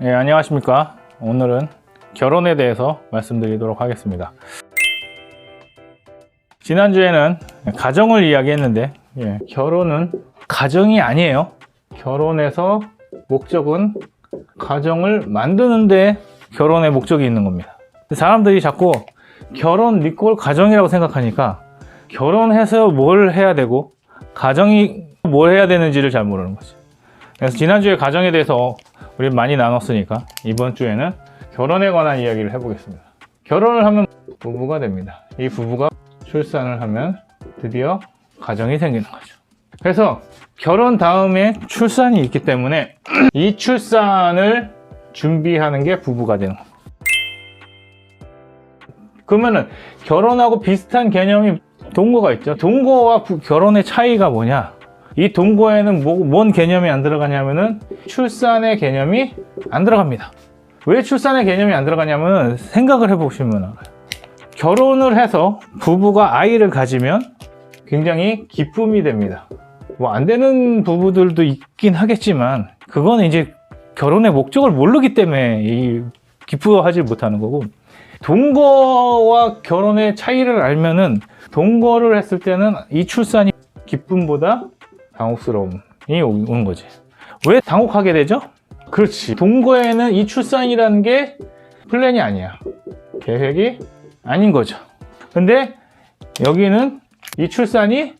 안녕하십니까. 오늘은 결혼에 대해서 말씀드리도록 하겠습니다. 지난주에는 가정을 이야기했는데 결혼은 가정이 아니에요. 결혼에서 목적은 가정을 만드는데 결혼의 목적이 있는 겁니다. 사람들이 자꾸 결혼 리콜 가정이라고 생각하니까 결혼해서 뭘 해야 되고 가정이 뭘 해야 되는지를 잘 모르는 거지. 그래서 지난주에 가정에 대해서 우리 많이 나눴으니까 이번 주에는 결혼에 관한 이야기를 해보겠습니다. 결혼을 하면 부부가 됩니다. 이 부부가 출산을 하면 드디어 가정이 생기는 거죠. 그래서 결혼 다음에 출산이 있기 때문에 이 출산을 준비하는 게 부부가 되는 겁니다. 그러면은 결혼하고 비슷한 개념이 동거가 있죠. 동거와 결혼의 차이가 뭐냐? 이 동거에는 뭔 개념이 안 들어가냐면은 출산의 개념이 안 들어갑니다. 왜 출산의 개념이 안 들어가냐면은 생각을 해보시면 알아요. 결혼을 해서 부부가 아이를 가지면 굉장히 기쁨이 됩니다. 뭐 안 되는 부부들도 있긴 하겠지만 그거는 이제 결혼의 목적을 모르기 때문에 기뻐하지 못하는 거고, 동거와 결혼의 차이를 알면은 동거를 했을 때는 이 출산이 기쁨보다 당혹스러움이 오는 거지. 왜 당혹하게 되죠? 그렇지. 동거에는 이 출산이라는 게 플랜이 아니야. 계획이 아닌 거죠. 근데 여기는 이 출산이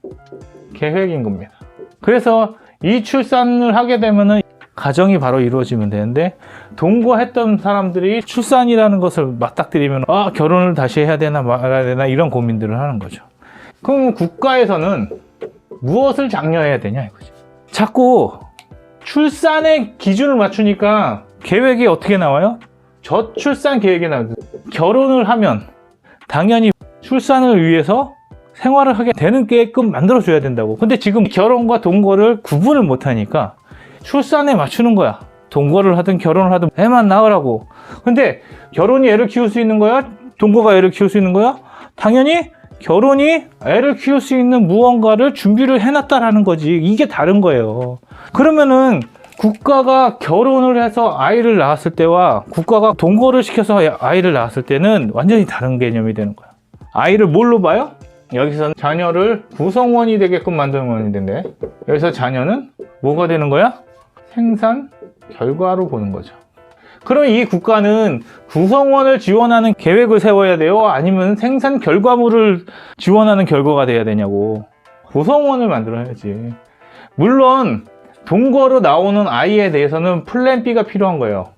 계획인 겁니다. 그래서 이 출산을 하게 되면은 가정이 바로 이루어지면 되는데, 동거했던 사람들이 출산이라는 것을 맞닥뜨리면 결혼을 다시 해야 되나 말아야 되나 이런 고민들을 하는 거죠. 그럼 국가에서는 무엇을 장려해야 되냐 이거지. 자꾸 출산의 기준을 맞추니까 계획이 어떻게 나와요? 저출산 계획이 나와요. 결혼을 하면 당연히 출산을 위해서 생활을 하게 되는 게끔 만들어줘야 된다고. 근데 지금 결혼과 동거를 구분을 못하니까 출산에 맞추는 거야. 동거를 하든 결혼을 하든 애만 낳으라고. 근데 결혼이 애를 키울 수 있는 거야? 동거가 애를 키울 수 있는 거야? 당연히 결혼이 애를 키울 수 있는 무언가를 준비를 해놨다라는 거지. 이게 다른 거예요. 그러면은 국가가 결혼을 해서 아이를 낳았을 때와 국가가 동거를 시켜서 아이를 낳았을 때는 완전히 다른 개념이 되는 거야. 아이를 뭘로 봐요? 여기서는 자녀를 구성원이 되게끔 만드는 건데, 여기서 자녀는 뭐가 되는 거야? 생산 결과로 보는 거죠. 그럼 이 국가는 구성원을 지원하는 계획을 세워야 돼요? 아니면 생산 결과물을 지원하는 결과가 돼야 되냐고. 구성원을 만들어야지. 물론 동거로 나오는 아이에 대해서는 플랜 B가 필요한 거예요.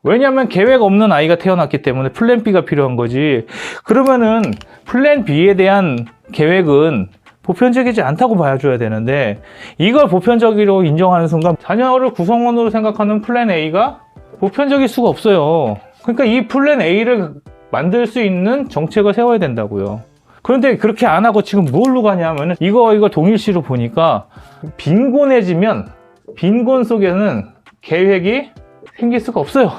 왜냐하면 계획 없는 아이가 태어났기 때문에 플랜 B가 필요한 거지. 그러면은 플랜 B에 대한 계획은 보편적이지 않다고 봐줘야 되는데, 이걸 보편적으로 인정하는 순간 자녀를 구성원으로 생각하는 플랜 A가 보편적일 수가 없어요. 그러니까 이 플랜 A를 만들 수 있는 정책을 세워야 된다고요. 그런데 그렇게 안 하고 지금 뭘로 가냐면은 이거 동일시로 보니까 빈곤해지면 빈곤 속에는 계획이 생길 수가 없어요.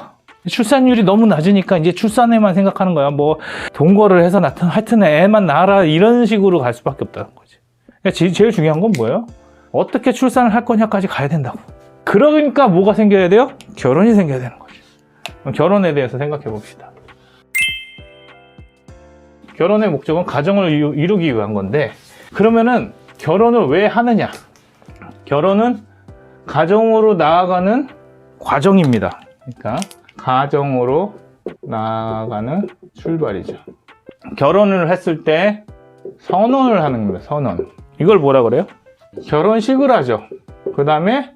출산율이 너무 낮으니까 이제 출산에만 생각하는 거야. 뭐 동거를 해서 하여튼 애만 낳아라 이런 식으로 갈 수밖에 없다는 거지. 그러니까 제일 중요한 건 뭐예요? 어떻게 출산을 할 거냐까지 가야 된다고. 그러니까 뭐가 생겨야 돼요? 결혼이 생겨야 되는 거죠. 그럼 결혼에 대해서 생각해 봅시다. 결혼의 목적은 가정을 이루기 위한 건데, 그러면은 결혼을 왜 하느냐? 결혼은 가정으로 나아가는 과정입니다. 그러니까 가정으로 나아가는 출발이죠. 결혼을 했을 때 선언을 하는 겁니다. 선언. 이걸 뭐라 그래요? 결혼식을 하죠. 그 다음에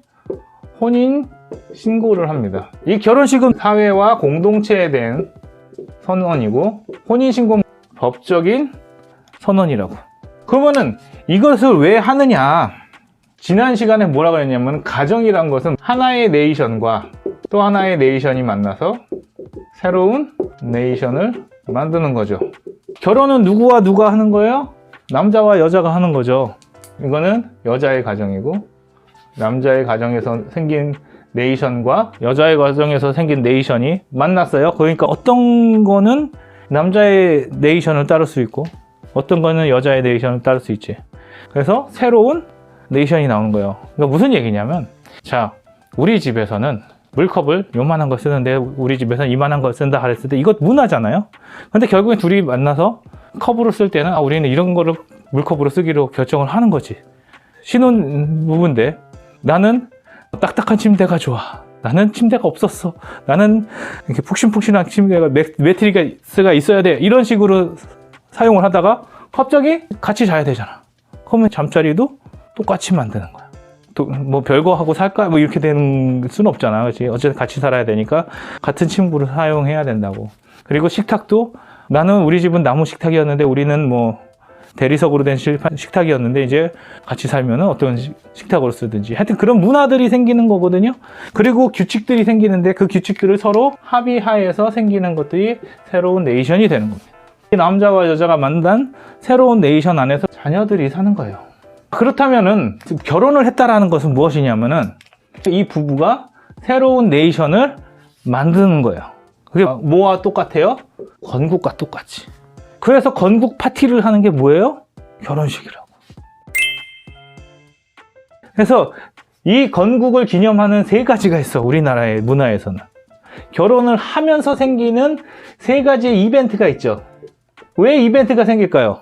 혼인 신고를 합니다. 이 결혼식은 사회와 공동체에 대한 선언이고, 혼인 신고는 법적인 선언이라고. 그러면은 이것을 왜 하느냐? 지난 시간에 뭐라 그랬냐면, 가정이란 것은 하나의 네이션과 또 하나의 네이션이 만나서 새로운 네이션을 만드는 거죠. 결혼은 누구와 누가 하는 거예요? 남자와 여자가 하는 거죠. 이거는 여자의 가정이고, 남자의 가정에서 생긴 네이션과 여자의 가정에서 생긴 네이션이 만났어요. 그러니까 어떤 거는 남자의 네이션을 따를 수 있고 어떤 거는 여자의 네이션을 따를 수 있지. 그래서 새로운 네이션이 나오는 거예요. 그러니까 무슨 얘기냐면, 자, 우리 집에서는 물컵을 요만한 걸 쓰는데 우리 집에서는 이만한 걸 쓴다 그랬을 때 이것 문화잖아요. 근데 결국엔 둘이 만나서 컵으로 쓸 때는 우리는 이런 거를 물컵으로 쓰기로 결정을 하는 거지. 신혼 부부인데 나는 딱딱한 침대가 좋아. 나는 침대가 없었어. 나는 이렇게 푹신푹신한 침대가 매트리스가 있어야 돼. 이런 식으로 사용을 하다가 갑자기 같이 자야 되잖아. 그러면 잠자리도 똑같이 만드는 거야. 뭐 별거 하고 살까? 뭐 이렇게 되는 수는 없잖아. 그렇지? 어쨌든 같이 살아야 되니까 같은 침구를 사용해야 된다고. 그리고 식탁도 나는 우리 집은 나무 식탁이었는데 우리는 뭐 대리석으로 된 식탁이었는데 이제 같이 살면은 어떤 식탁으로 쓰든지 하여튼 그런 문화들이 생기는 거거든요. 그리고 규칙들이 생기는데 그 규칙들을 서로 합의하에서 생기는 것들이 새로운 네이션이 되는 겁니다. 남자와 여자가 만난 새로운 네이션 안에서 자녀들이 사는 거예요. 그렇다면은 결혼을 했다라는 것은 무엇이냐면은 이 부부가 새로운 네이션을 만드는 거예요. 그게 뭐와 똑같아요? 건국과 똑같이. 그래서 건국 파티를 하는 게 뭐예요? 결혼식이라고. 그래서 이 건국을 기념하는 3가지가 있어. 우리나라의 문화에서는. 결혼을 하면서 생기는 3가지의 이벤트가 있죠. 왜 이벤트가 생길까요?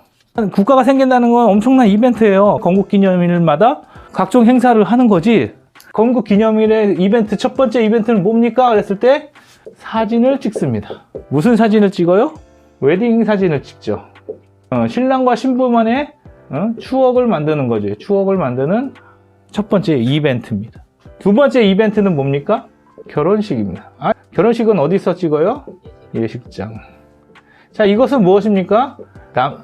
국가가 생긴다는 건 엄청난 이벤트예요. 건국 기념일마다 각종 행사를 하는 거지. 건국 기념일의 이벤트, 첫 번째 이벤트는 뭡니까? 그랬을 때 사진을 찍습니다. 무슨 사진을 찍어요? 웨딩 사진을 찍죠. 신랑과 신부만의 추억을 만드는 거죠. 추억을 만드는 첫 번째 이벤트입니다. 두 번째 이벤트는 뭡니까? 결혼식입니다. 결혼식은 어디서 찍어요? 예식장. 자, 이것은 무엇입니까?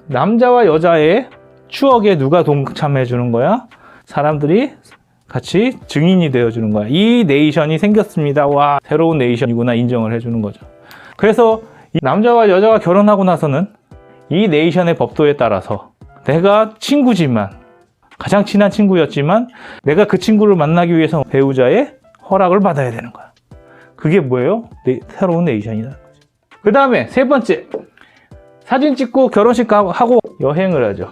남자와 여자의 추억에 누가 동참해 주는 거야? 사람들이 같이 증인이 되어 주는 거야. 이 네이션이 생겼습니다. 와, 새로운 네이션이구나 인정을 해 주는 거죠. 그래서 이 남자와 여자가 결혼하고 나서는 이 네이션의 법도에 따라서 내가 친구지만 가장 친한 친구였지만 내가 그 친구를 만나기 위해서 배우자의 허락을 받아야 되는 거야. 그게 뭐예요? 새로운 네이션이다. 그 다음에 3번째, 사진 찍고 결혼식 하고 여행을 하죠.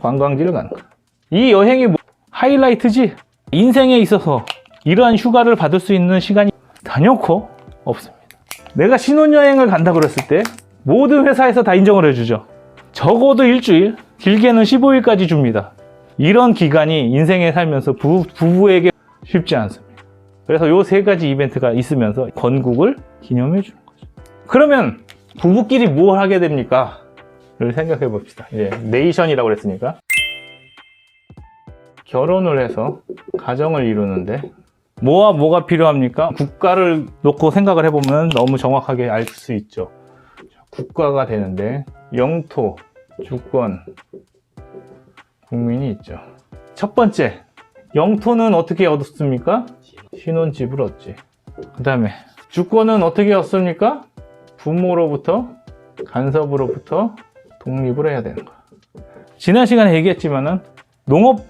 관광지를 가는 거야. 이 여행이 하이라이트지. 인생에 있어서 이러한 휴가를 받을 수 있는 시간이 단연코 없습니다. 내가 신혼여행을 간다 그랬을 때 모든 회사에서 다 인정을 해주죠. 적어도 일주일, 길게는 15일까지 줍니다. 이런 기간이 인생에 살면서 부부에게 쉽지 않습니다. 그래서 요 3가지 이벤트가 있으면서 건국을 기념해 주는 거죠. 그러면 부부끼리 뭘 하게 됩니까? 를 생각해 봅시다. 이제 네이션이라고 그랬으니까. 결혼을 해서 가정을 이루는데 뭐와 뭐가 필요합니까? 국가를 놓고 생각을 해보면 너무 정확하게 알 수 있죠. 국가가 되는데 영토, 주권, 국민이 있죠. 첫 번째, 영토는 어떻게 얻었습니까? 신혼집을 얻지. 그 다음에 주권은 어떻게 얻습니까? 부모로부터, 간섭으로부터 독립을 해야 되는 거야. 지난 시간에 얘기했지만은 농업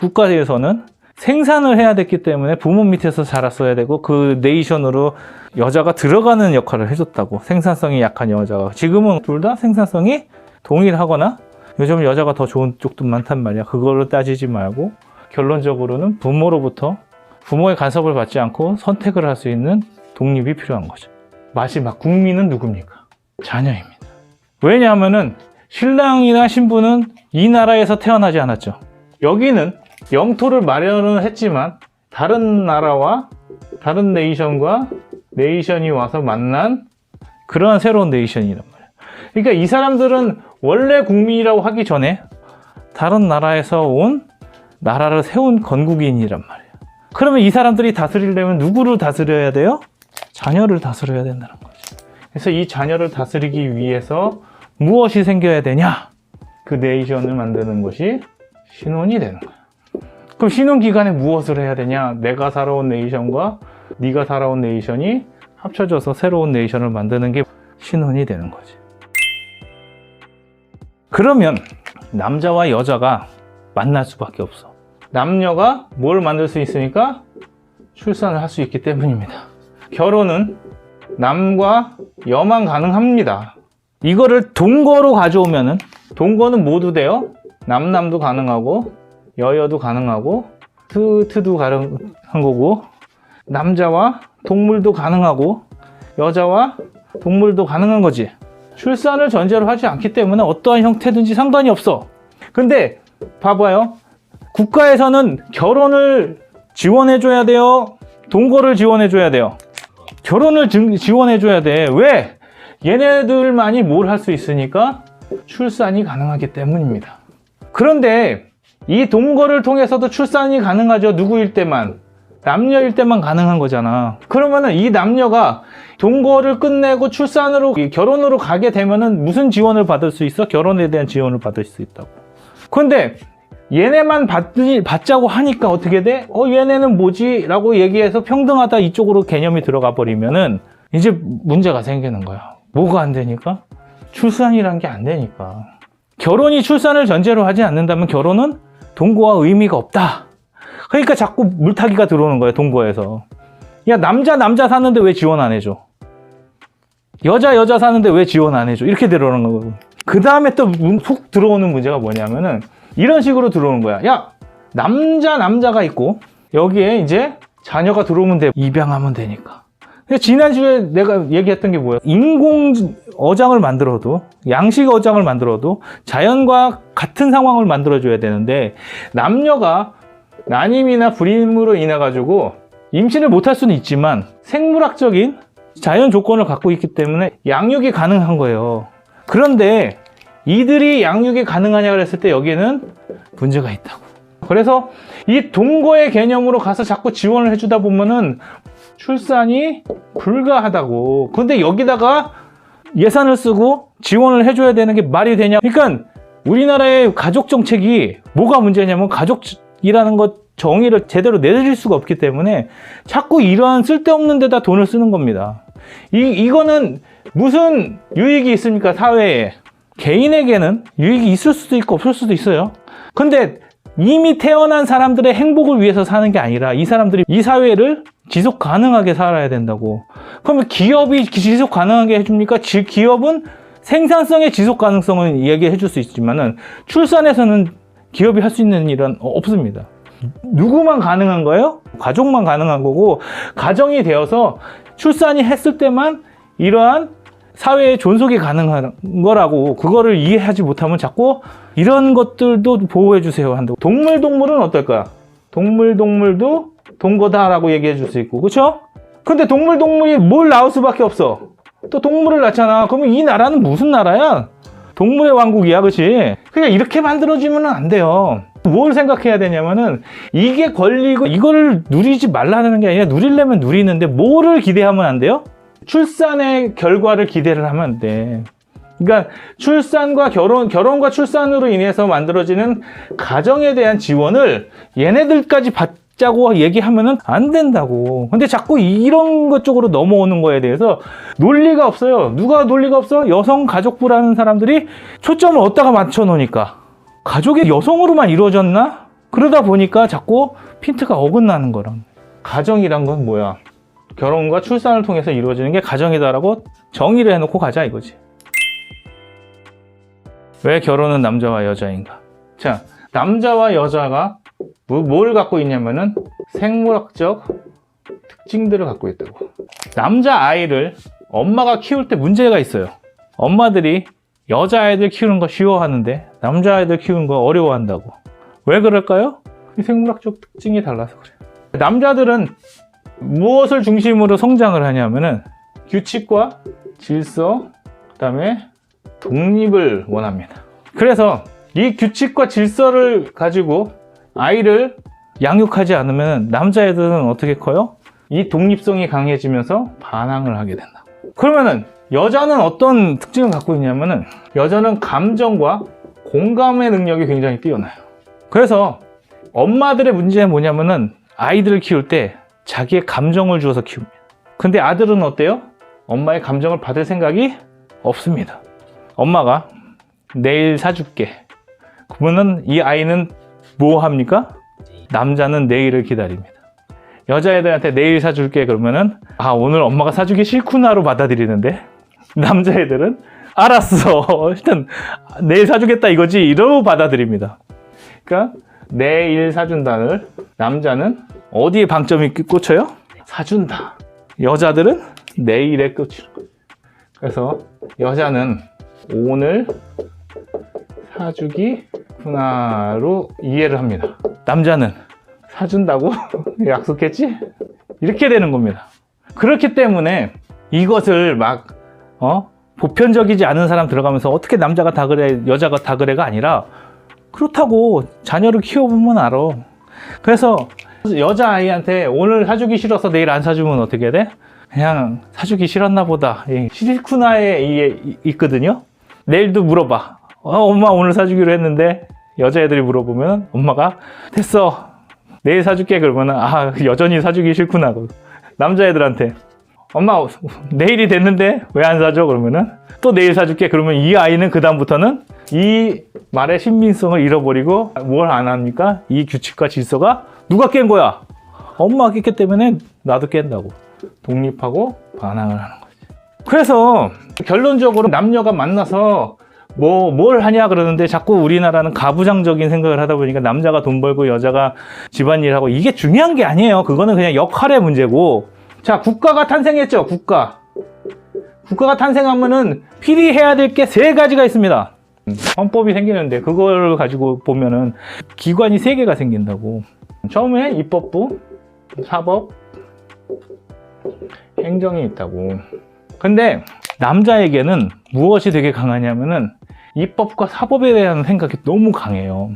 국가에서는 생산을 해야 됐기 때문에 부모 밑에서 자랐어야 되고 그 네이션으로 여자가 들어가는 역할을 해줬다고. 생산성이 약한 여자가. 지금은 둘 다 생산성이 동일하거나 요즘 여자가 더 좋은 쪽도 많단 말이야. 그거를 따지지 말고 결론적으로는 부모로부터 부모의 간섭을 받지 않고 선택을 할 수 있는 독립이 필요한 거죠. 마지막 국민은 누굽니까? 자녀입니다. 왜냐하면은 신랑이나 신부는 이 나라에서 태어나지 않았죠. 여기는 영토를 마련은 했지만 다른 나라와 다른 네이션과 네이션이 와서 만난 그러한 새로운 네이션이란 말이에요. 그러니까 이 사람들은 원래 국민이라고 하기 전에 다른 나라에서 온 나라를 세운 건국인이란 말이에요. 그러면 이 사람들이 다스리려면 누구를 다스려야 돼요? 자녀를 다스려야 된다는 거죠. 그래서 이 자녀를 다스리기 위해서 무엇이 생겨야 되냐? 그 네이션을 만드는 것이 신혼이 되는 거예요. 그럼 신혼 기간에 무엇을 해야 되냐? 내가 살아온 네이션과 네가 살아온 네이션이 합쳐져서 새로운 네이션을 만드는 게 신혼이 되는 거지. 그러면 남자와 여자가 만날 수밖에 없어. 남녀가 뭘 만들 수 있으니까 출산을 할 수 있기 때문입니다. 결혼은 남과 여만 가능합니다. 이거를 동거로 가져오면은 동거는 모두 돼요. 남남도 가능하고 여여도 가능하고 트도 가능한 거고 남자와 동물도 가능하고 여자와 동물도 가능한 거지. 출산을 전제로 하지 않기 때문에 어떠한 형태든지 상관이 없어. 근데 봐봐요. 국가에서는 결혼을 지원해줘야 돼요? 동거를 지원해줘야 돼요? 결혼을 지원해줘야 돼. 왜? 얘네들만이 뭘 할 수 있으니까 출산이 가능하기 때문입니다. 그런데 이 동거를 통해서도 출산이 가능하죠. 누구일 때만? 남녀일 때만 가능한 거잖아. 그러면은 이 남녀가 동거를 끝내고 출산으로, 결혼으로 가게 되면은 무슨 지원을 받을 수 있어? 결혼에 대한 지원을 받을 수 있다고. 근데 얘네만 받자고 하니까 어떻게 돼? 얘네는 뭐지? 라고 얘기해서 평등하다 이쪽으로 개념이 들어가 버리면은 이제 문제가 생기는 거야. 뭐가 안 되니까? 출산이란 게 안 되니까. 결혼이 출산을 전제로 하지 않는다면 결혼은 동거와 의미가 없다. 그러니까 자꾸 물타기가 들어오는 거예요, 동거에서. 야, 남자 사는데 왜 지원 안 해줘? 여자 사는데 왜 지원 안 해줘? 이렇게 들어오는 거고. 그 다음에 또 훅 들어오는 문제가 뭐냐면은 이런 식으로 들어오는 거야. 야, 남자가 있고 여기에 이제 자녀가 들어오면 돼. 입양하면 되니까. 지난주에 내가 얘기했던 게 뭐예요? 인공 어장을 만들어도, 양식 어장을 만들어도 자연과 같은 상황을 만들어줘야 되는데 남녀가 난임이나 불임으로 인해 가지고 임신을 못할 수는 있지만 생물학적인 자연 조건을 갖고 있기 때문에 양육이 가능한 거예요. 그런데 이들이 양육이 가능하냐 그랬을 때 여기에는 문제가 있다고. 그래서 이 동거의 개념으로 가서 자꾸 지원을 해주다 보면은 출산이 불가하다고. 근데 여기다가 예산을 쓰고 지원을 해줘야 되는 게 말이 되냐? 그러니까 우리나라의 가족 정책이 뭐가 문제냐면 가족이라는 것 정의를 제대로 내릴 수가 없기 때문에 자꾸 이러한 쓸데없는 데다 돈을 쓰는 겁니다. 이거는 무슨 유익이 있습니까? 사회에. 개인에게는 유익이 있을 수도 있고 없을 수도 있어요. 근데 이미 태어난 사람들의 행복을 위해서 사는 게 아니라 이 사람들이 이 사회를 지속 가능하게 살아야 된다고. 그러면 기업이 지속 가능하게 해줍니까? 기업은 생산성의 지속 가능성은 얘기해 줄 수 있지만은 출산에서는 기업이 할 수 있는 일은 없습니다. 누구만 가능한 거예요? 가족만 가능한 거고, 가정이 되어서 출산이 했을 때만 이러한 사회의 존속이 가능한 거라고. 그거를 이해하지 못하면 자꾸 이런 것들도 보호해 주세요 한다고. 동물은 어떨까? 동물도 동거다라고 얘기해 줄 수 있고, 그렇죠? 근데 동물이 뭘 낳을 수밖에 없어. 또 동물을 낳잖아. 그러면 이 나라는 무슨 나라야? 동물의 왕국이야, 그렇지? 그냥 이렇게 만들어지면 안 돼요. 뭘 생각해야 되냐면은 이게 권리고 이거를 누리지 말라는 게 아니라 누리려면 누리는데 뭐를 기대하면 안 돼요? 출산의 결과를 기대를 하면 안 돼. 그러니까 출산과 결혼과 출산으로 인해서 만들어지는 가정에 대한 지원을 얘네들까지 받자고 얘기하면은 안 된다고. 근데 자꾸 이런 것 쪽으로 넘어오는 거에 대해서 논리가 없어요. 누가 논리가 없어? 여성가족부라는 사람들이 초점을 어디다가 맞춰 놓으니까. 가족이 여성으로만 이루어졌나? 그러다 보니까 자꾸 핀트가 어긋나는 거란. 가정이란 건 뭐야? 결혼과 출산을 통해서 이루어지는 게 가정이다라고 정의를 해놓고 가자 이거지. 왜 결혼은 남자와 여자인가? 자, 남자와 여자가 뭘 갖고 있냐면은 생물학적 특징들을 갖고 있다고. 남자 아이를 엄마가 키울 때 문제가 있어요. 엄마들이 여자아이들 키우는 거 쉬워하는데 남자아이들 키우는 거 어려워한다고. 왜 그럴까요? 이 생물학적 특징이 달라서 그래요. 남자들은 무엇을 중심으로 성장을 하냐면은 규칙과 질서, 그 다음에 독립을 원합니다. 그래서 이 규칙과 질서를 가지고 아이를 양육하지 않으면 남자애들은 어떻게 커요? 이 독립성이 강해지면서 반항을 하게 된다. 그러면은 여자는 어떤 특징을 갖고 있냐면은 여자는 감정과 공감의 능력이 굉장히 뛰어나요. 그래서 엄마들의 문제는 뭐냐면은 아이들을 키울 때 자기의 감정을 주어서 키웁니다. 근데 아들은 어때요? 엄마의 감정을 받을 생각이 없습니다. 엄마가 내일 사줄게. 그러면은 이 아이는 뭐 합니까? 남자는 내일을 기다립니다. 여자애들한테 내일 사줄게 그러면은 오늘 엄마가 사주기 싫구나로 받아들이는데 남자애들은 알았어. 일단 내일 사주겠다 이거지 이러고 받아들입니다. 그러니까 내일 사준다를 남자는 어디에 방점이 꽂혀요? 사준다. 여자들은 내일의 끝이라. 그래서 여자는 오늘 사주기구나로 이해를 합니다. 남자는 사준다고 약속했지? 이렇게 되는 겁니다. 그렇기 때문에 이것을 막 보편적이지 않은 사람 들어가면서 어떻게 남자가 다 그래 여자가 다 그래가 아니라 그렇다고 자녀를 키워보면 알아. 그래서 여자아이한테 오늘 사주기 싫어서 내일 안 사주면 어떻게 돼? 그냥 사주기 싫었나 보다. 싫구나에 있거든요. 내일도 물어봐. 엄마 오늘 사주기로 했는데 여자애들이 물어보면 엄마가 됐어 내일 사줄게 그러면 여전히 사주기 싫구나. 남자애들한테 엄마 내일이 됐는데 왜 안 사줘? 그러면은 또 내일 사줄게. 그러면 이 아이는 그 다음부터는 이 말의 신빙성을 잃어버리고 뭘 안 합니까? 이 규칙과 질서가 누가 깬 거야? 엄마가 깼기 때문에 나도 깬다고 독립하고 반항을 하는 거지. 그래서 결론적으로 남녀가 만나서 뭘 하냐 그러는데 자꾸 우리나라는 가부장적인 생각을 하다 보니까 남자가 돈 벌고 여자가 집안일하고 이게 중요한 게 아니에요. 그거는 그냥 역할의 문제고. 자, 국가가 탄생했죠. 국가가 탄생하면은 필히 해야 될 게 3가지가 있습니다. 헌법이 생기는데 그걸 가지고 보면은 기관이 3개가 생긴다고. 처음에 입법부, 사법, 행정이 있다고. 근데 남자에게는 무엇이 되게 강하냐면은 입법과 사법에 대한 생각이 너무 강해요.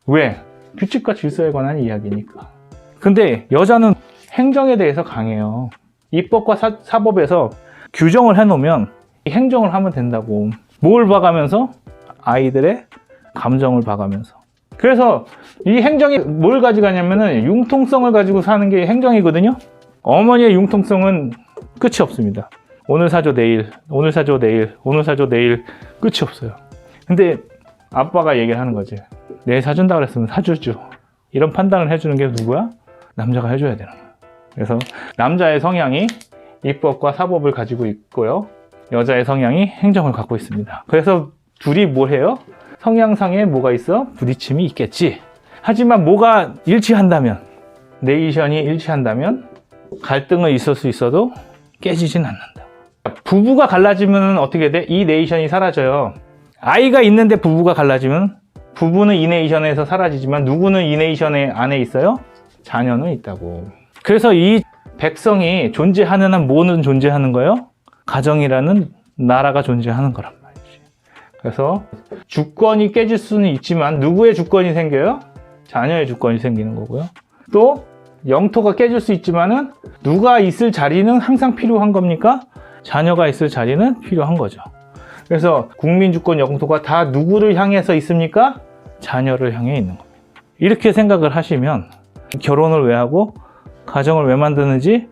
왜? 규칙과 질서에 관한 이야기니까. 근데 여자는 행정에 대해서 강해요. 입법과 사법에서 규정을 해놓으면 행정을 하면 된다고. 뭘 봐가면서? 아이들의 감정을 봐가면서. 그래서 이 행정이 뭘 가져가냐면은 융통성을 가지고 사는 게 행정이거든요. 어머니의 융통성은 끝이 없습니다. 오늘 사줘 내일, 오늘 사줘 내일, 오늘 사줘 내일 끝이 없어요. 근데 아빠가 얘기를 하는 거지. 내일 사준다 그랬으면 사주죠. 이런 판단을 해주는 게 누구야? 남자가 해줘야 되는 거야. 그래서 남자의 성향이 입법과 사법을 가지고 있고요. 여자의 성향이 행정을 갖고 있습니다. 그래서 둘이 뭘 해요? 성향상에 뭐가 있어? 부딪힘이 있겠지. 하지만 뭐가 일치한다면, 네이션이 일치한다면 갈등은 있을 수 있어도 깨지진 않는다. 부부가 갈라지면 어떻게 돼? 이 네이션이 사라져요. 아이가 있는데 부부가 갈라지면 부부는 이 네이션에서 사라지지만 누구는 이 네이션 안에 있어요? 자녀는 있다고. 그래서 이 백성이 존재하는 한 뭐는 존재하는 거예요? 가정이라는 나라가 존재하는 거란 말이지. 그래서 주권이 깨질 수는 있지만 누구의 주권이 생겨요? 자녀의 주권이 생기는 거고요. 또 영토가 깨질 수 있지만은 누가 있을 자리는 항상 필요한 겁니까? 자녀가 있을 자리는 필요한 거죠. 그래서 국민 주권 영토가 다 누구를 향해서 있습니까? 자녀를 향해 있는 겁니다. 이렇게 생각을 하시면 결혼을 왜 하고 가정을 왜 만드는지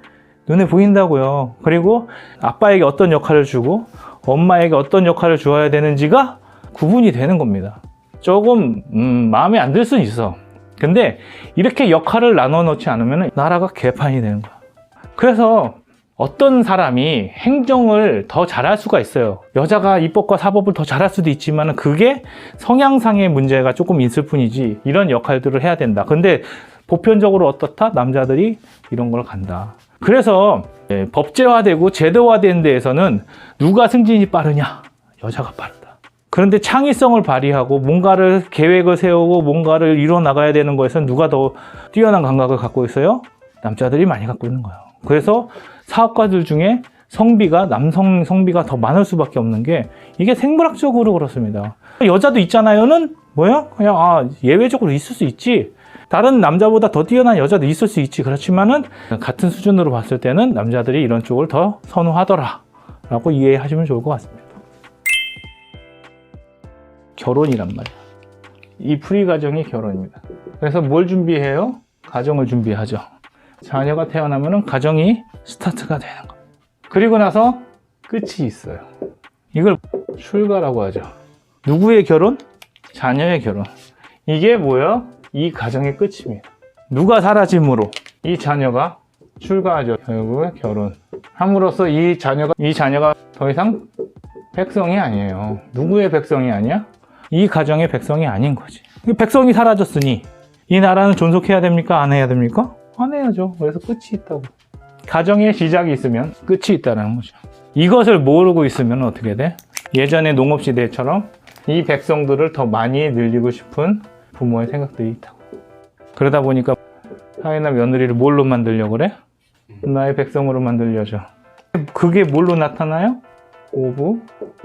눈에 보인다고요. 그리고 아빠에게 어떤 역할을 주고 엄마에게 어떤 역할을 주어야 되는지가 구분이 되는 겁니다. 조금 마음에 안 들 수는 있어. 근데 이렇게 역할을 나눠 놓지 않으면 나라가 개판이 되는 거야. 그래서 어떤 사람이 행정을 더 잘할 수가 있어요. 여자가 입법과 사법을 더 잘할 수도 있지만 그게 성향상의 문제가 조금 있을 뿐이지 이런 역할들을 해야 된다. 근데 보편적으로 어떻다? 남자들이 이런 걸 간다. 그래서 법제화되고 제도화된 데에서는 누가 승진이 빠르냐? 여자가 빠르다. 그런데 창의성을 발휘하고 뭔가를 계획을 세우고 뭔가를 이뤄 나가야 되는 거에서는 누가 더 뛰어난 감각을 갖고 있어요? 남자들이 많이 갖고 있는 거예요. 그래서 사업가들 중에 성비가 남성 성비가 더 많을 수밖에 없는 게 이게 생물학적으로 그렇습니다. 여자도 있잖아요는 뭐야? 그냥 예외적으로 있을 수 있지. 다른 남자보다 더 뛰어난 여자도 있을 수 있지. 그렇지만은 같은 수준으로 봤을 때는 남자들이 이런 쪽을 더 선호하더라 라고 이해하시면 좋을 것 같습니다. 결혼이란 말이야. 이 풀이과정이 결혼입니다. 그래서 뭘 준비해요? 가정을 준비하죠. 자녀가 태어나면 가정이 스타트가 되는 겁니다. 그리고 나서 끝이 있어요. 이걸 출가라고 하죠. 누구의 결혼? 자녀의 결혼. 이게 뭐예요? 이 가정의 끝입니다. 누가 사라짐으로 이 자녀가 출가하죠. 결국에 결혼. 함으로써 이 자녀가 더 이상 백성이 아니에요. 누구의 백성이 아니야? 이 가정의 백성이 아닌 거지. 백성이 사라졌으니 이 나라는 존속해야 됩니까? 안 해야 됩니까? 안 해야죠. 그래서 끝이 있다고. 가정의 시작이 있으면 끝이 있다는 거죠. 이것을 모르고 있으면 어떻게 돼? 예전의 농업시대처럼 이 백성들을 더 많이 늘리고 싶은 부모의 생각들이 있다고. 그러다 보니까 사위나 며느리를 뭘로 만들려고 그래? 나의 백성으로 만들려죠. 그게 뭘로 나타나요? 고부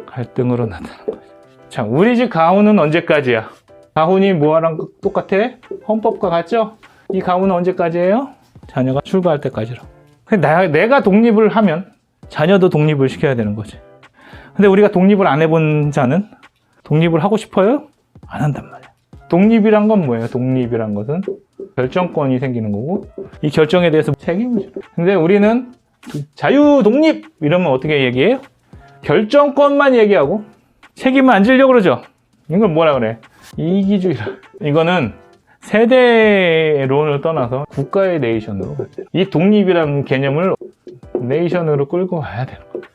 갈등으로 나타나는 거죠. 자, 우리 집 가훈은 언제까지야? 가훈이 뭐랑 똑같아? 헌법과 같죠? 이 가훈은 언제까지예요? 자녀가 출가할 때까지로. 내가 독립을 하면 자녀도 독립을 시켜야 되는 거지. 근데 우리가 독립을 안 해본 자는 독립을 하고 싶어요? 안 한단 말이야. 독립이란 건 뭐예요? 독립이란 것은 결정권이 생기는 거고, 이 결정에 대해서 책임을 져요. 근데 우리는 자유 독립 이러면 어떻게 얘기해요? 결정권만 얘기하고 책임을 안 지려고 그러죠. 이걸 뭐라 그래? 이기주의라. 이거는 세대론을 떠나서 국가의 네이션으로 가야 돼요. 이 독립이라는 개념을 네이션으로 끌고 와야 되는 거예요.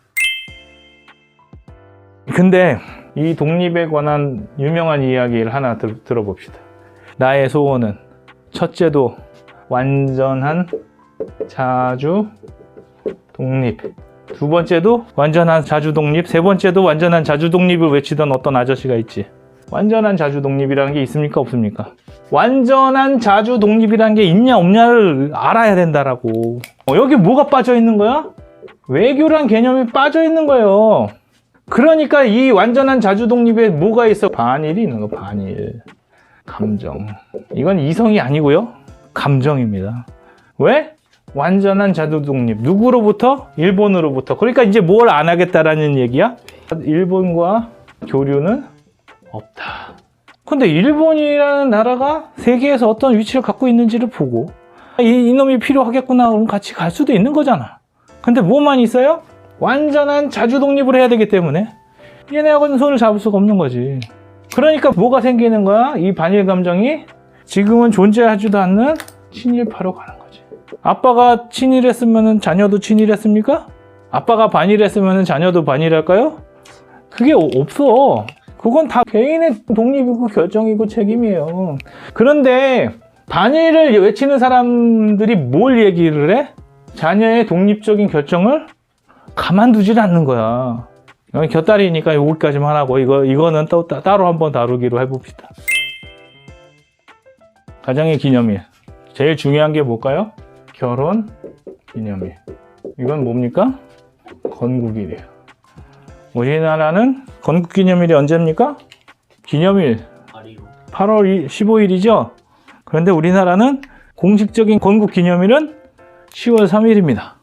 근데 이 독립에 관한 유명한 이야기를 하나 들어봅시다. 나의 소원은 첫째도 완전한 자주 독립, 두 번째도 완전한 자주 독립, 세 번째도 완전한 자주 독립을 외치던 어떤 아저씨가 있지. 완전한 자주 독립이라는 게 있습니까? 없습니까? 완전한 자주 독립이라는 게 있냐 없냐를 알아야 된다라고. 여기 뭐가 빠져 있는 거야? 외교란 개념이 빠져 있는 거예요. 그러니까 이 완전한 자주 독립에 뭐가 있어? 반일이 있는 거, 반일. 감정. 이건 이성이 아니고요. 감정입니다. 왜? 완전한 자주 독립. 누구로부터? 일본으로부터. 그러니까 이제 뭘 안 하겠다라는 얘기야? 일본과 교류는 없다. 근데 일본이라는 나라가 세계에서 어떤 위치를 갖고 있는지를 보고 이놈이 필요하겠구나 그럼 같이 갈 수도 있는 거잖아. 근데 뭐만 있어요? 완전한 자주 독립을 해야 되기 때문에 얘네하고는 손을 잡을 수가 없는 거지. 그러니까 뭐가 생기는 거야? 이 반일 감정이 지금은 존재하지도 않는 친일파로 가는 거지. 아빠가 친일했으면 자녀도 친일했습니까? 아빠가 반일했으면 자녀도 반일할까요? 그게 없어. 그건 다 개인의 독립이고 결정이고 책임이에요. 그런데 반일을 외치는 사람들이 뭘 얘기를 해? 자녀의 독립적인 결정을 가만두질 않는 거야. 곁다리니까 여기까지만 하고 이거는 또 따로 한번 다루기로 해봅시다. 가정의 기념일. 제일 중요한 게 뭘까요? 결혼 기념일. 이건 뭡니까? 건국일이에요. 우리나라는 건국기념일이 언제입니까? 기념일 8월 15일이죠. 그런데 우리나라는 공식적인 건국기념일은 10월 3일입니다.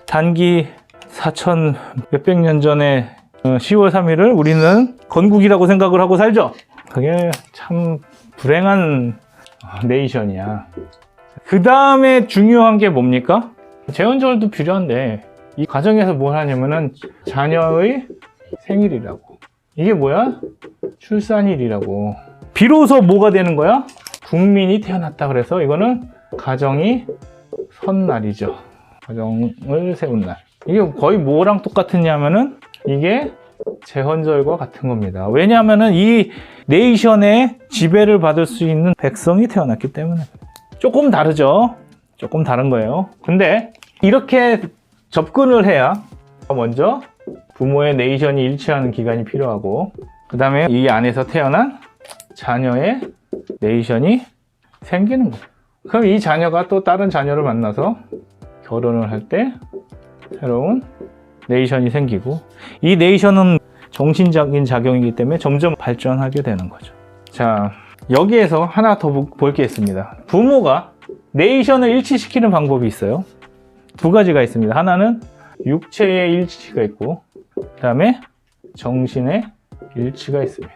단기 4천 몇백 년 전에 10월 3일을 우리는 건국이라고 생각을 하고 살죠. 그게 참 불행한 네이션이야. 그 다음에 중요한 게 뭡니까? 제헌절도 필요한데 이 과정에서 뭘 하냐면은 자녀의 생일이라고. 이게 뭐야? 출산일이라고. 비로소 뭐가 되는 거야? 국민이 태어났다 그래서 이거는 가정이 선 날이죠. 가정을 세운 날. 이게 거의 뭐랑 똑같으냐면은 이게 제헌절과 같은 겁니다. 왜냐하면은 이 네이션의 지배를 받을 수 있는 백성이 태어났기 때문에. 조금 다르죠. 조금 다른 거예요. 근데 이렇게 접근을 해야 먼저 부모의 네이션이 일치하는 기간이 필요하고 그 다음에 이 안에서 태어난 자녀의 네이션이 생기는 거예요. 그럼 이 자녀가 또 다른 자녀를 만나서 결혼을 할 때 새로운 네이션이 생기고 이 네이션은 정신적인 작용이기 때문에 점점 발전하게 되는 거죠. 자, 여기에서 하나 더 볼 게 있습니다. 부모가 네이션을 일치시키는 방법이 있어요. 두 가지가 있습니다. 하나는 육체의 일치가 있고 그 다음에 정신의 일치가 있습니다.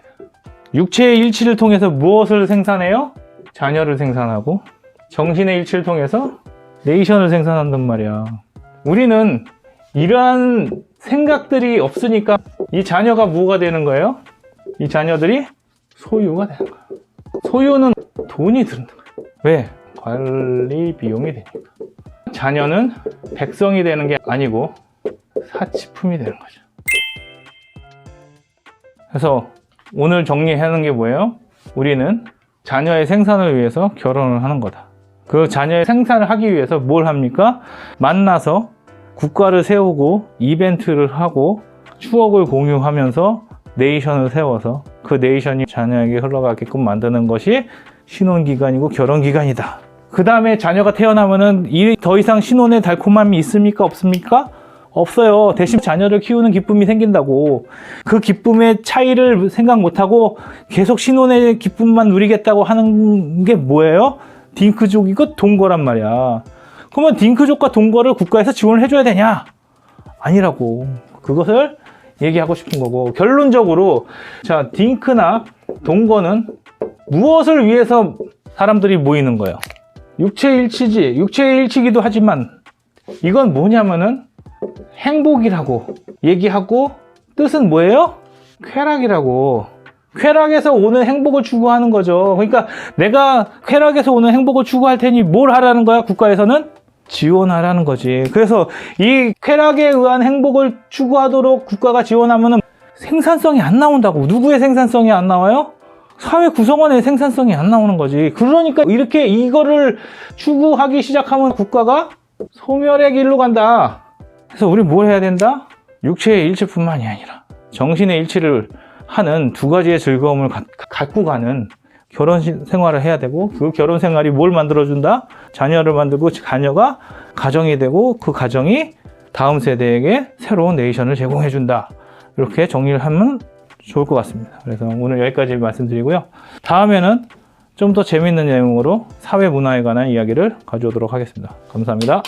육체의 일치를 통해서 무엇을 생산해요? 자녀를 생산하고 정신의 일치를 통해서 네이션을 생산한단 말이야. 우리는 이러한 생각들이 없으니까 이 자녀가 뭐가 되는 거예요? 이 자녀들이 소유가 되는 거예요. 소유는 돈이 드는 거예요. 왜? 관리 비용이 되니까. 자녀는 백성이 되는 게 아니고 사치품이 되는 거죠. 그래서 오늘 정리하는 게 뭐예요? 우리는 자녀의 생산을 위해서 결혼을 하는 거다. 그 자녀의 생산을 하기 위해서 뭘 합니까? 만나서 국가를 세우고 이벤트를 하고 추억을 공유하면서 네이션을 세워서 그 네이션이 자녀에게 흘러가게끔 만드는 것이 신혼기간이고 결혼기간이다. 그 다음에 자녀가 태어나면은 더 이상 신혼의 달콤함이 있습니까? 없습니까? 없어요. 대신 자녀를 키우는 기쁨이 생긴다고. 그 기쁨의 차이를 생각 못하고 계속 신혼의 기쁨만 누리겠다고 하는 게 뭐예요? 딩크족이고 동거란 말이야. 그러면 딩크족과 동거를 국가에서 지원을 해줘야 되냐? 아니라고. 그것을 얘기하고 싶은 거고, 결론적으로 자, 딩크나 동거는 무엇을 위해서 사람들이 모이는 거예요? 육체일치지. 육체일치기도 하지만 이건 뭐냐면은 행복이라고 얘기하고, 뜻은 뭐예요? 쾌락이라고. 쾌락에서 오는 행복을 추구하는 거죠. 그러니까 내가 쾌락에서 오는 행복을 추구할 테니 뭘 하라는 거야? 국가에서는 지원하라는 거지. 그래서 이 쾌락에 의한 행복을 추구하도록 국가가 지원하면은 생산성이 안 나온다고. 누구의 생산성이 안 나와요? 사회 구성원의 생산성이 안 나오는 거지. 그러니까 이렇게 이거를 추구하기 시작하면 국가가 소멸의 길로 간다. 그래서 우리 뭘 해야 된다? 육체의 일치뿐만이 아니라 정신의 일치를 하는 두 가지의 즐거움을 갖고 가는 결혼 생활을 해야 되고, 그 결혼 생활이 뭘 만들어준다? 자녀를 만들고 자녀가 가정이 되고, 그 가정이 다음 세대에게 새로운 네이션을 제공해준다. 이렇게 정리를 하면 좋을 것 같습니다. 그래서 오늘 여기까지 말씀드리고요. 다음에는 좀 더 재미있는 내용으로 사회 문화에 관한 이야기를 가져오도록 하겠습니다. 감사합니다.